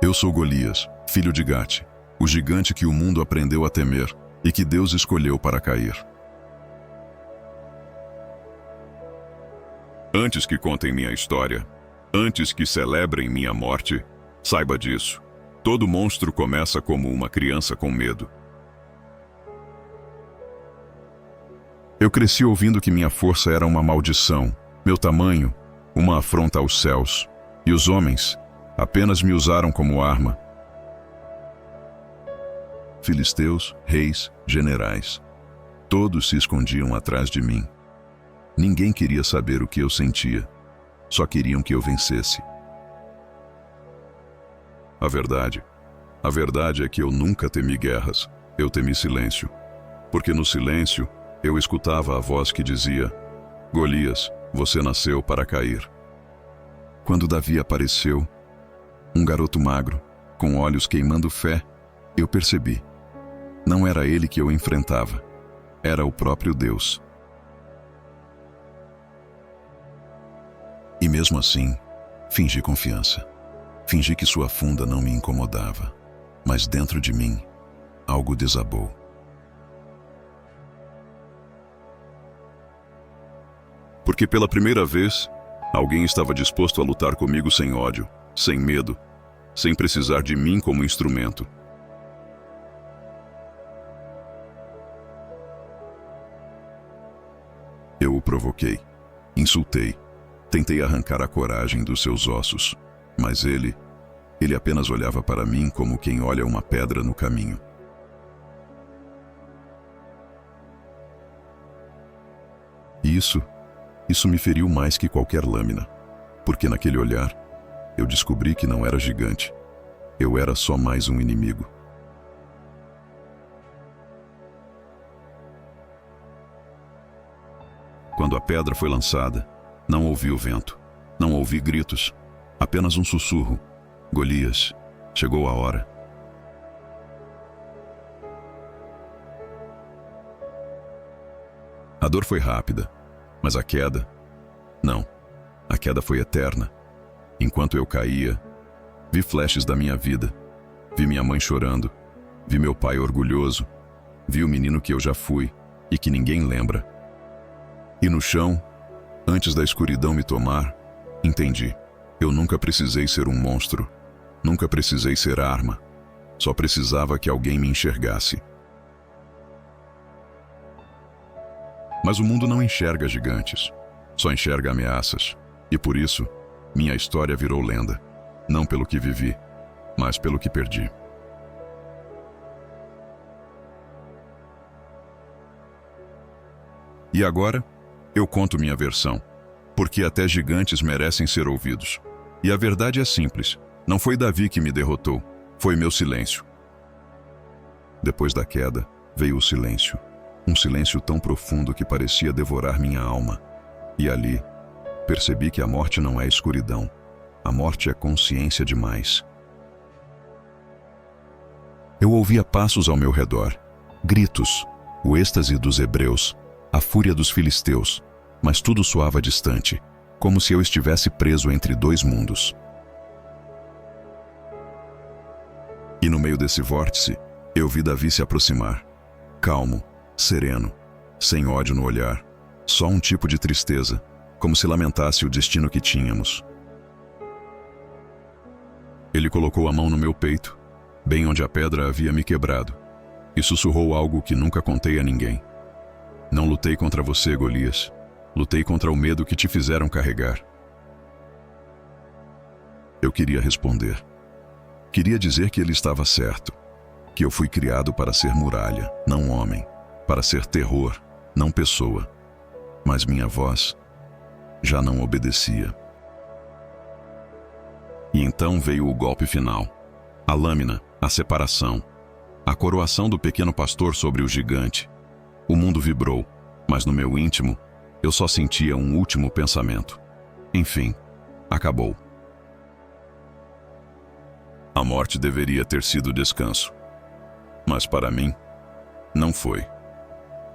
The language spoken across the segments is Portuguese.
Eu sou Golias, filho de Gate, o gigante que o mundo aprendeu a temer e que Deus escolheu para cair. Antes que contem minha história, antes que celebrem minha morte, saiba disso. Todo monstro começa como uma criança com medo. Eu cresci ouvindo que minha força era uma maldição, meu tamanho, uma afronta aos céus, e os homens apenas me usaram como arma. Filisteus, reis, generais, todos se escondiam atrás de mim. Ninguém queria saber o que eu sentia, só queriam que eu vencesse. A verdade é que eu nunca temi guerras, eu temi silêncio, porque no silêncio eu escutava a voz que dizia: Golias, você nasceu para cair. Quando Davi apareceu, um garoto magro, com olhos queimando fé, eu percebi. Não era ele que eu enfrentava, era o próprio Deus. E mesmo assim, fingi confiança. Fingi que sua funda não me incomodava, mas dentro de mim, algo desabou. Porque pela primeira vez, alguém estava disposto a lutar comigo sem ódio, sem medo, sem precisar de mim como instrumento. Eu o provoquei, insultei, tentei arrancar a coragem dos seus ossos, mas ele apenas olhava para mim como quem olha uma pedra no caminho. E isso me feriu mais que qualquer lâmina, porque naquele olhar, eu descobri que não era gigante, eu era só mais um inimigo. Quando a pedra foi lançada, não ouvi o vento, não ouvi gritos, apenas um sussurro: Golias, chegou a hora. A dor foi rápida, mas a queda, não, a queda foi eterna. Enquanto eu caía, vi flashes da minha vida, vi minha mãe chorando, vi meu pai orgulhoso, vi o menino que eu já fui e que ninguém lembra. E no chão, antes da escuridão me tomar, entendi. Eu nunca precisei ser um monstro, nunca precisei ser arma, só precisava que alguém me enxergasse. Mas o mundo não enxerga gigantes, só enxerga ameaças, e por isso, minha história virou lenda, não pelo que vivi, mas pelo que perdi. E agora, eu conto minha versão, porque até gigantes merecem ser ouvidos. E a verdade é simples, não foi Davi que me derrotou, foi meu silêncio. Depois da queda, veio o silêncio, um silêncio tão profundo que parecia devorar minha alma. E ali, percebi que a morte não é escuridão, a morte é consciência demais. Eu ouvia passos ao meu redor, gritos, o êxtase dos hebreus, a fúria dos filisteus, mas tudo soava distante, como se eu estivesse preso entre dois mundos. E no meio desse vórtice, eu vi Davi se aproximar, calmo, sereno, sem ódio no olhar, só um tipo de tristeza, como se lamentasse o destino que tínhamos. Ele colocou a mão no meu peito, bem onde a pedra havia me quebrado, e sussurrou algo que nunca contei a ninguém. Não lutei contra você, Golias. Lutei contra o medo que te fizeram carregar. Eu queria responder. Queria dizer que ele estava certo, que eu fui criado para ser muralha, não homem, para ser terror, não pessoa. Mas minha voz já não obedecia. E então veio o golpe final. A lâmina, a separação, a coroação do pequeno pastor sobre o gigante. O mundo vibrou, mas no meu íntimo, eu só sentia um último pensamento. Enfim, acabou. A morte deveria ter sido descanso. Mas para mim, não foi.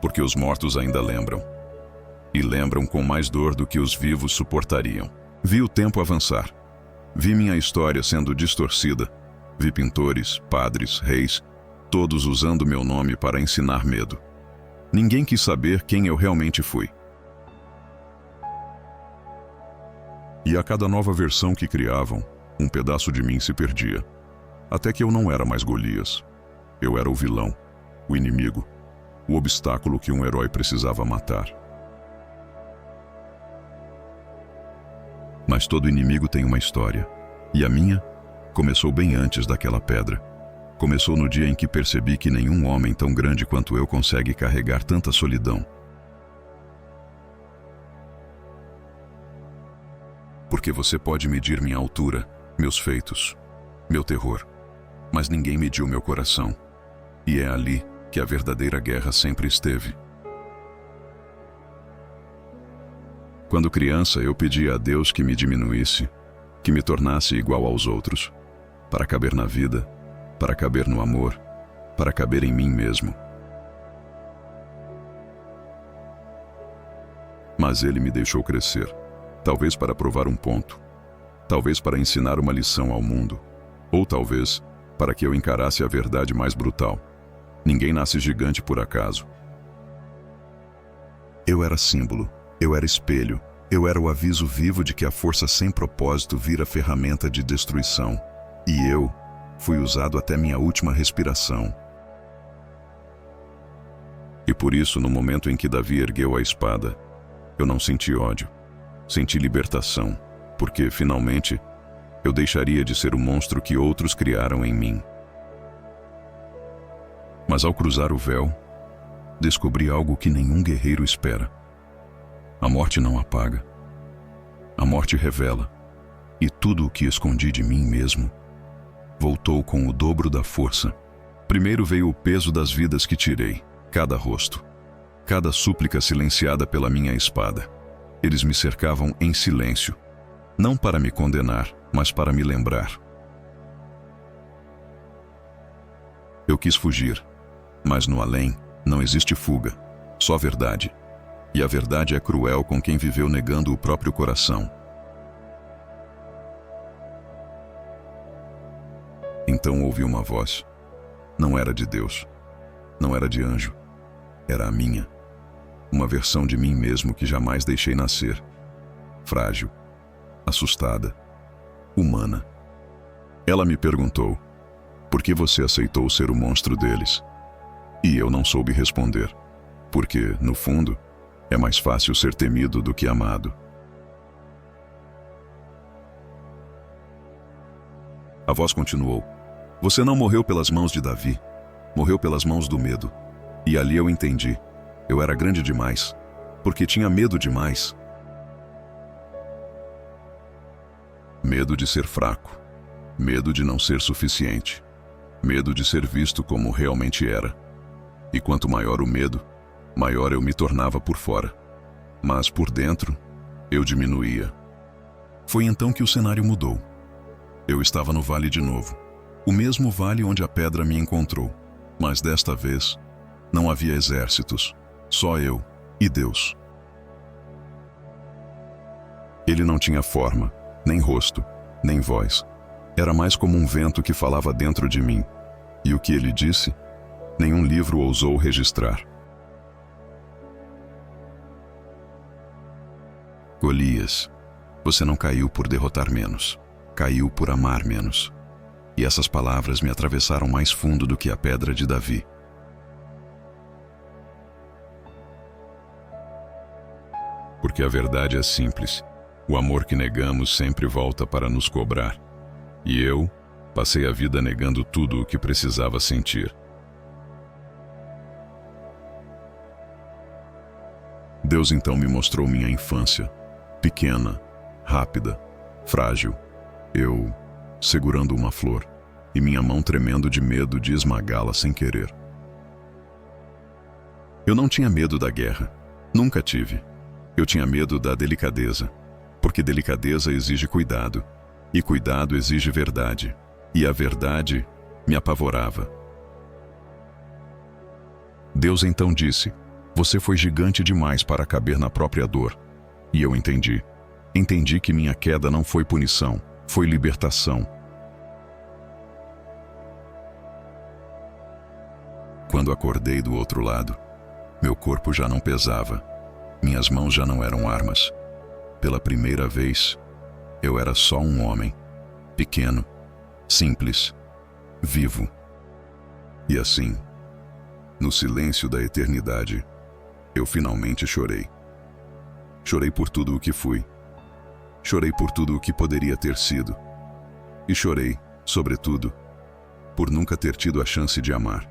Porque os mortos ainda lembram. E lembram com mais dor do que os vivos suportariam. Vi o tempo avançar. Vi minha história sendo distorcida, Vi pintores, padres, reis, todos usando meu nome para ensinar medo. Ninguém quis saber quem eu realmente fui. E a cada nova versão que criavam, um pedaço de mim se perdia. Até que eu não era mais Golias. Eu era o vilão, o inimigo, o obstáculo que um herói precisava matar. Mas todo inimigo tem uma história. E a minha começou bem antes daquela pedra. Começou no dia em que percebi que nenhum homem tão grande quanto eu consegue carregar tanta solidão. Porque você pode medir minha altura, meus feitos, meu terror, mas ninguém mediu meu coração. E é ali que a verdadeira guerra sempre esteve. Quando criança, eu pedia a Deus que me diminuísse, que me tornasse igual aos outros, para caber na vida, para caber no amor, para caber em mim mesmo. Mas Ele me deixou crescer, talvez para provar um ponto, talvez para ensinar uma lição ao mundo, ou talvez para que eu encarasse a verdade mais brutal. Ninguém nasce gigante por acaso. Eu era símbolo, eu era espelho, eu era o aviso vivo de que a força sem propósito vira ferramenta de destruição. E eu fui usado até minha última respiração. E por isso, no momento em que Davi ergueu a espada, eu não senti ódio, senti libertação, porque, finalmente, eu deixaria de ser o monstro que outros criaram em mim. Mas ao cruzar o véu, descobri algo que nenhum guerreiro espera. A morte não apaga. A morte revela, e tudo o que escondi de mim mesmo voltou com o dobro da força. Primeiro veio o peso das vidas que tirei, cada rosto, cada súplica silenciada pela minha espada. Eles me cercavam em silêncio, não para me condenar, mas para me lembrar. Eu quis fugir, mas no além não existe fuga, só verdade. E a verdade é cruel com quem viveu negando o próprio coração. Então ouvi uma voz. Não era de Deus, não era de anjo, era a minha. Uma versão de mim mesmo que jamais deixei nascer. Frágil, assustada, humana. Ela me perguntou, por que você aceitou ser o monstro deles? E eu não soube responder, porque, no fundo, é mais fácil ser temido do que amado. A voz continuou. Você não morreu pelas mãos de Davi, morreu pelas mãos do medo. E ali eu entendi. Eu era grande demais, porque tinha medo demais. Medo de ser fraco, medo de não ser suficiente, medo de ser visto como realmente era. E quanto maior o medo, maior eu me tornava por fora. Mas por dentro, eu diminuía. Foi então que o cenário mudou. Eu estava no vale de novo. O mesmo vale onde a pedra me encontrou. Mas desta vez, não havia exércitos. Só eu e Deus. Ele não tinha forma, nem rosto, nem voz. Era mais como um vento que falava dentro de mim. E o que ele disse, nenhum livro ousou registrar. Golias, você não caiu por derrotar menos, caiu por amar menos. E essas palavras me atravessaram mais fundo do que a pedra de Davi. Porque a verdade é simples. O amor que negamos sempre volta para nos cobrar. E eu passei a vida negando tudo o que precisava sentir. Deus então me mostrou minha infância, pequena, rápida, frágil. Eu, segurando uma flor, e minha mão tremendo de medo de esmagá-la sem querer. Eu não tinha medo da guerra, nunca tive. Eu tinha medo da delicadeza, porque delicadeza exige cuidado, e cuidado exige verdade, e a verdade me apavorava. Deus então disse, você foi gigante demais para caber na própria dor. E eu entendi. Entendi que minha queda não foi punição, foi libertação. quando acordei do outro lado, meu corpo já não pesava, minhas mãos já não eram armas. Pela primeira vez, eu era só um homem, pequeno, simples, vivo. E assim, no silêncio da eternidade, eu finalmente chorei. Chorei por tudo o que fui. Chorei por tudo o que poderia ter sido. E chorei, sobretudo, por nunca ter tido a chance de amar.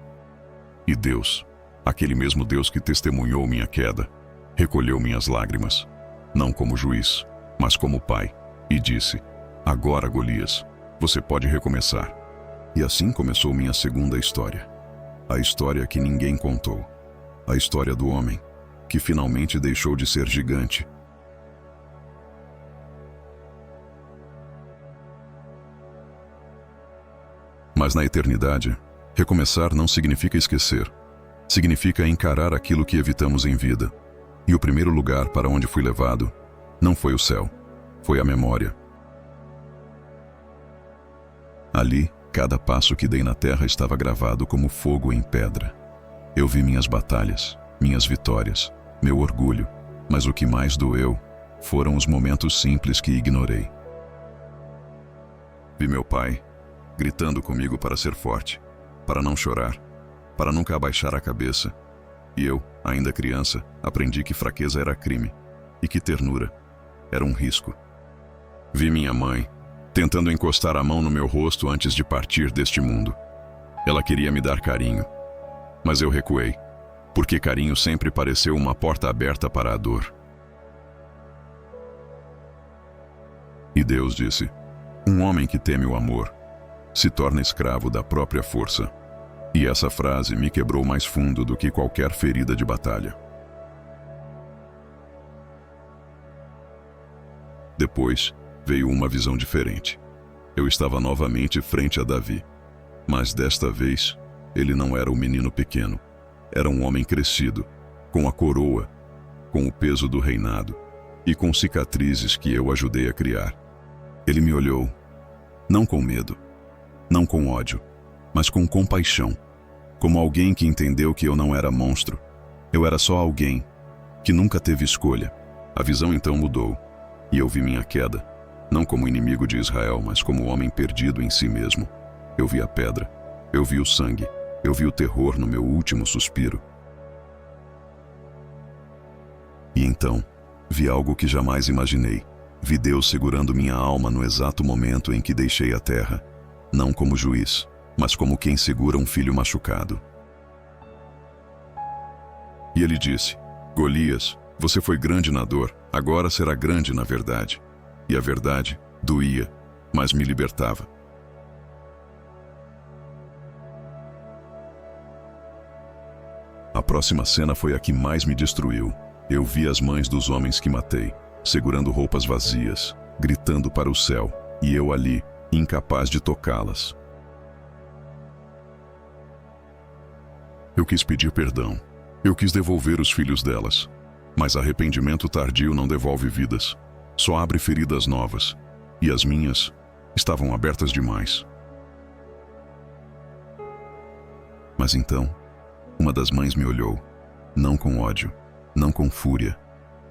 E Deus, aquele mesmo Deus que testemunhou minha queda, recolheu minhas lágrimas, não como juiz, mas como pai, e disse: agora, Golias, você pode recomeçar. E assim começou minha segunda história. A história que ninguém contou. A história do homem, que finalmente deixou de ser gigante. Mas na eternidade, recomeçar não significa esquecer. Significa encarar aquilo que evitamos em vida. E o primeiro lugar para onde fui levado não foi o céu, foi a memória. Ali, cada passo que dei na terra estava gravado como fogo em pedra. Eu vi minhas batalhas, minhas vitórias, meu orgulho, mas o que mais doeu foram os momentos simples que ignorei. Vi meu pai gritando comigo para ser forte, para não chorar, para nunca abaixar a cabeça. E eu, ainda criança, aprendi que fraqueza era crime e que ternura era um risco. Vi minha mãe tentando encostar a mão no meu rosto antes de partir deste mundo. Ela queria me dar carinho, mas eu recuei, porque carinho sempre pareceu uma porta aberta para a dor. E Deus disse: um homem que teme o amor se torna escravo da própria força. E essa frase me quebrou mais fundo do que qualquer ferida de batalha. Depois, veio uma visão diferente. Eu estava novamente frente a Davi. Mas desta vez, ele não era um menino pequeno. Era um homem crescido, com a coroa, com o peso do reinado e com cicatrizes que eu ajudei a criar. Ele me olhou, não com medo, não com ódio, mas com compaixão, como alguém que entendeu que eu não era monstro. Eu era só alguém que nunca teve escolha. A visão então mudou, e eu vi minha queda, não como inimigo de Israel, mas como homem perdido em si mesmo. Eu vi a pedra, eu vi o sangue, eu vi o terror no meu último suspiro. E então, vi algo que jamais imaginei. Vi Deus segurando minha alma no exato momento em que deixei a terra, não como juiz, mas como quem segura um filho machucado. E ele disse: Golias, você foi grande na dor, agora será grande na verdade. E a verdade doía, mas me libertava. A próxima cena foi a que mais me destruiu. Eu vi as mães dos homens que matei, segurando roupas vazias, gritando para o céu, e eu ali, incapaz de tocá-las. Eu quis pedir perdão. Eu quis devolver os filhos delas. Mas arrependimento tardio não devolve vidas. Só abre feridas novas. E as minhas estavam abertas demais. Mas então, uma das mães me olhou, não com ódio, não com fúria,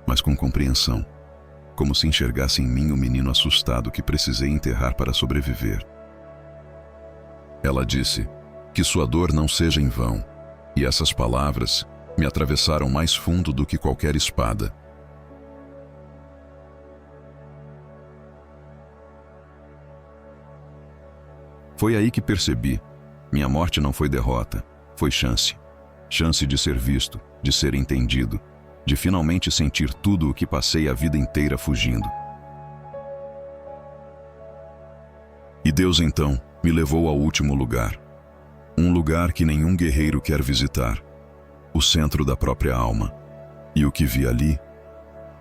mas com compreensão, como se enxergasse em mim o menino assustado que precisei enterrar para sobreviver. Ela disse: que sua dor não seja em vão, e essas palavras me atravessaram mais fundo do que qualquer espada. Foi aí que percebi: minha morte não foi derrota, foi chance. Chance de ser visto, de ser entendido, de finalmente sentir tudo o que passei a vida inteira fugindo. E Deus então me levou ao último lugar. Um lugar que nenhum guerreiro quer visitar. O centro da própria alma. E o que vi ali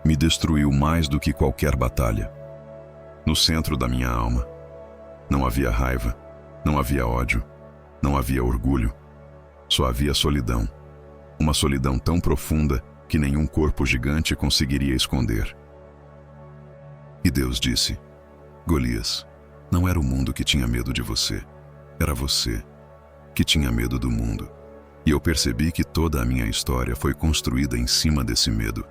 me destruiu mais do que qualquer batalha. No centro da minha alma não havia raiva, não havia ódio, não havia orgulho. Só havia solidão. Uma solidão tão profunda que nenhum corpo gigante conseguiria esconder. E Deus disse: Golias, não era o mundo que tinha medo de você. Era você que tinha medo do mundo. E eu percebi que toda a minha história foi construída em cima desse medo.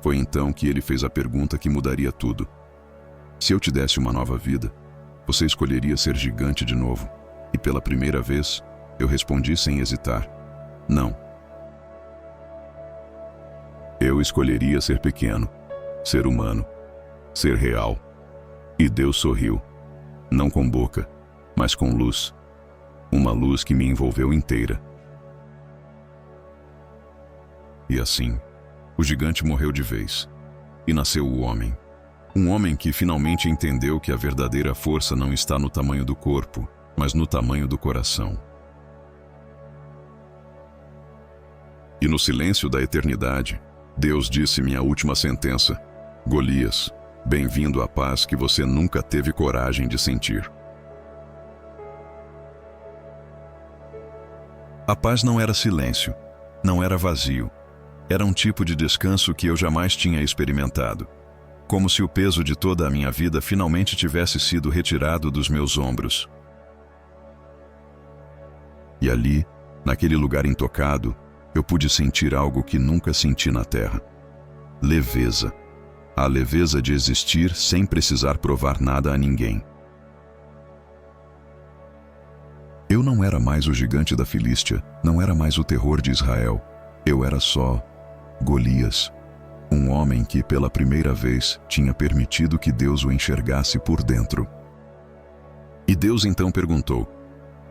Foi então que ele fez a pergunta que mudaria tudo. Se eu te desse uma nova vida, você escolheria ser gigante de novo? E pela primeira vez, eu respondi sem hesitar: não. Eu escolheria ser pequeno, ser humano, ser real. E Deus sorriu, não com boca, mas com luz. Uma luz que me envolveu inteira. E assim, o gigante morreu de vez. E nasceu o homem. Um homem que finalmente entendeu que a verdadeira força não está no tamanho do corpo, mas no tamanho do coração. E no silêncio da eternidade, Deus disse minha última sentença: Golias, bem-vindo à paz que você nunca teve coragem de sentir. A paz não era silêncio, não era vazio. Era um tipo de descanso que eu jamais tinha experimentado. Como se o peso de toda a minha vida finalmente tivesse sido retirado dos meus ombros. E ali, naquele lugar intocado, eu pude sentir algo que nunca senti na terra. Leveza. A leveza de existir sem precisar provar nada a ninguém. Eu não era mais o gigante da Filístia, não era mais o terror de Israel. Eu era só Golias, um homem que pela primeira vez tinha permitido que Deus o enxergasse por dentro. E Deus então perguntou: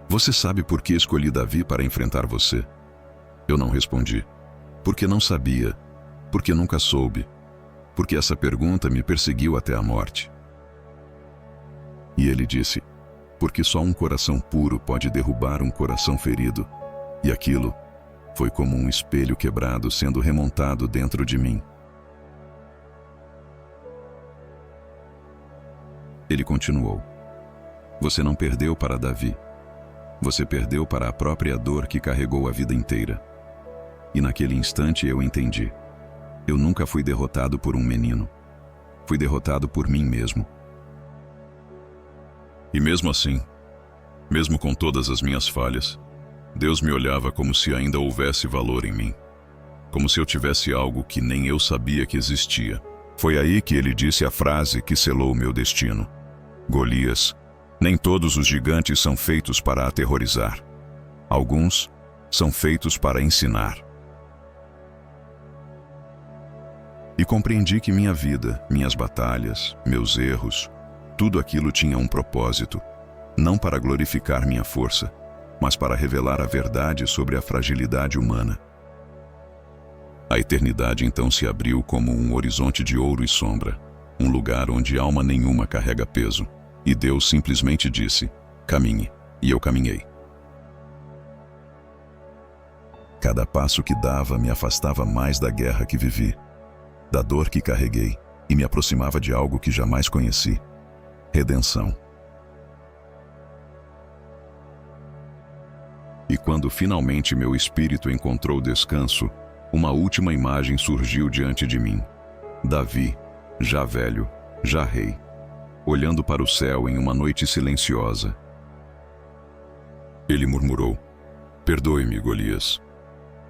você sabe por que escolhi Davi para enfrentar você? Eu não respondi. Porque não sabia, porque nunca soube, porque essa pergunta me perseguiu até a morte. E ele disse: porque só um coração puro pode derrubar um coração ferido. E aquilo foi como um espelho quebrado sendo remontado dentro de mim. Ele continuou: você não perdeu para Davi. Você perdeu para a própria dor que carregou a vida inteira. E naquele instante eu entendi. Eu nunca fui derrotado por um menino. Fui derrotado por mim mesmo. E mesmo assim, mesmo com todas as minhas falhas, Deus me olhava como se ainda houvesse valor em mim. Como se eu tivesse algo que nem eu sabia que existia. Foi aí que ele disse a frase que selou o meu destino: Golias, nem todos os gigantes são feitos para aterrorizar. Alguns são feitos para ensinar. E compreendi que minha vida, minhas batalhas, meus erros, tudo aquilo tinha um propósito, não para glorificar minha força, mas para revelar a verdade sobre a fragilidade humana. A eternidade então se abriu como um horizonte de ouro e sombra, um lugar onde alma nenhuma carrega peso, e Deus simplesmente disse: caminhe, e eu caminhei. Cada passo que dava me afastava mais da guerra que vivi, da dor que carreguei, e me aproximava de algo que jamais conheci: redenção. E quando finalmente meu espírito encontrou descanso, uma última imagem surgiu diante de mim. Davi, já velho, já rei, olhando para o céu em uma noite silenciosa. Ele murmurou: perdoe-me, Golias.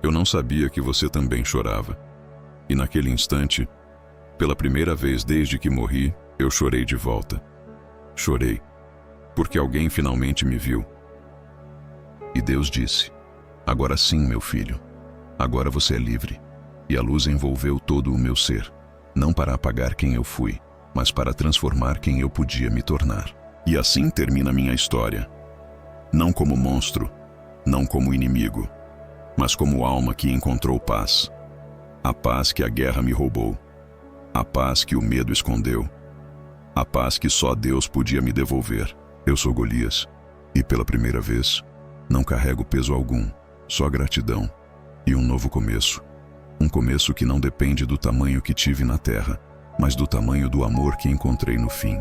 Eu não sabia que você também chorava. E naquele instante, pela primeira vez desde que morri, eu chorei de volta. Chorei, porque alguém finalmente me viu. E Deus disse: agora sim, meu filho, agora você é livre. E a luz envolveu todo o meu ser, não para apagar quem eu fui, mas para transformar quem eu podia me tornar. E assim termina minha história. Não como monstro, não como inimigo, mas como alma que encontrou paz. A paz que a guerra me roubou, a paz que o medo escondeu, a paz que só Deus podia me devolver. Eu sou Golias, e pela primeira vez, não carrego peso algum, só gratidão e um novo começo. Um começo que não depende do tamanho que tive na terra, mas do tamanho do amor que encontrei no fim.